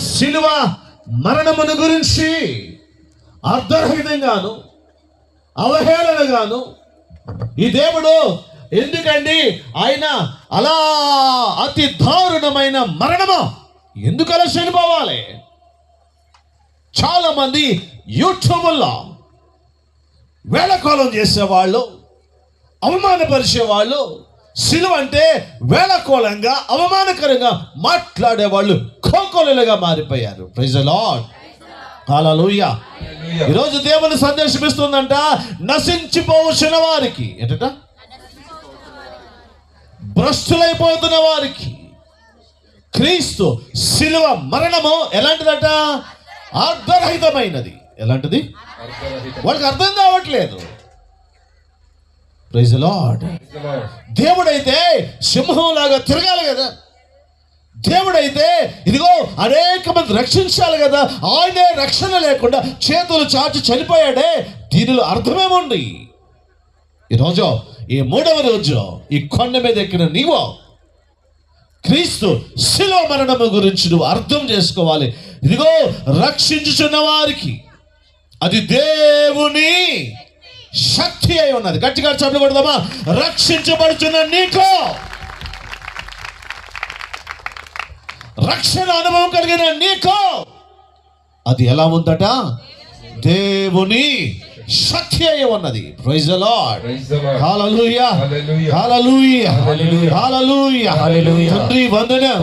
శిలువ మరణమును గురించి అర్ధరహితంగాను అవహేళనగాను ఈ దేవుడు ఎందుకండి ఆయన అలా అతి దారుణమైన మరణము ఎందుకు అలా చనిపోవాలి? చాలా మంది యూట్యూబ్లో వేళకోళం చేసేవాళ్ళు, అవమానపరిచేవాళ్ళు, సిలువ అంటే వేళకోళంగా అవమానకరంగా మాట్లాడేవాళ్ళు కోకోలుగా మారిపోయారు. ప్రైజ్ ది లార్డ్, హల్లెలూయా. ఈరోజు దేవుని సందేశం ఇస్తుందంట, నశించిపోవచ్చిన వారికి, ఏంటట భ్రష్టులైపోతున్న వారికి క్రీస్తు సిలువ మరణము ఎలాంటిదట? అర్ధరహితమైనది. ఎలాంటిది? వాళ్ళకి అర్థం కావట్లేదు. Praise the Lord. దేవుడైతే సింహంలాగా తిరగాలి కదా, దేవుడైతే ఇదిగో అనేక మంది రక్షించాలి కదా, ఆయనే రక్షణ లేకుండా చేతులు చాచి చనిపోయాడే. దీనిలో అర్థమేముంది? ఈరోజు ఈ 3వ రోజు ఈ కొండ మీద ఎక్కిన నీవు క్రీస్తు శిలువ మరణము గురించి నువ్వు అర్థం చేసుకోవాలి. ఇదిగో రక్షించుచున్న వారికి అది దేవుని శక్తి అయి ఉన్నది. గట్టిగా చప్పట్లు కొడదామా? రక్షించబడుచున్న నీకు, రక్షణ అనుభవం కలిగిన నీకు అది ఎలా ఉందట? దేవుని శక్తి అయి ఉన్నది. ప్రైజ్ ది లార్డ్, హల్లెలూయా, హల్లెలూయా, హల్లెలూయా, హల్లెలూయా. తండ్రి వందనం.